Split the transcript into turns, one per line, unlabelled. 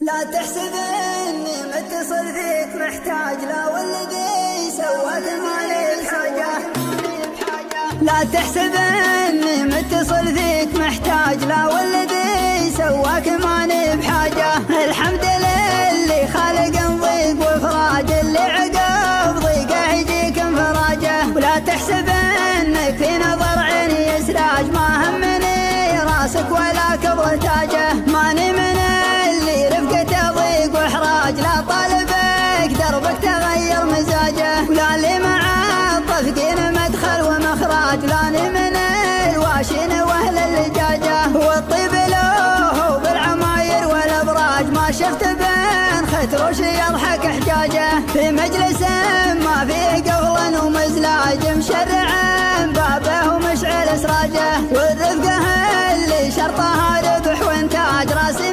لا تحسب اني متصل فيك محتاج، لا والذي سواك مالي بحاجة. لا تحسب اني متصل فيك محتاج، لا والذي سواك ماني بحاجة. الحمد لله خالق ضيق وفراج، اللي عقب ضيقه يجيك انفراجه. ولا تحسب انك في نظر عيني اسراج، ما همني راسك ولا كبر تاجه. ماني من اللي رفقته ضيق واحراج، لا طالبك دربك تغير مزاجه. ولا اللي مع الطفقين مدخل ومخراج، لاني من الواشين واهل اللجاجه. والطيب له بالعماير والابراج، ما شفت بين ختروش يضحك حجاجه. في مجلس ما فيه قفل ومزلاج، مشرع بابه ومشعل اسراجه. والرفقه اللي شرطها ربح وانتاج، راسي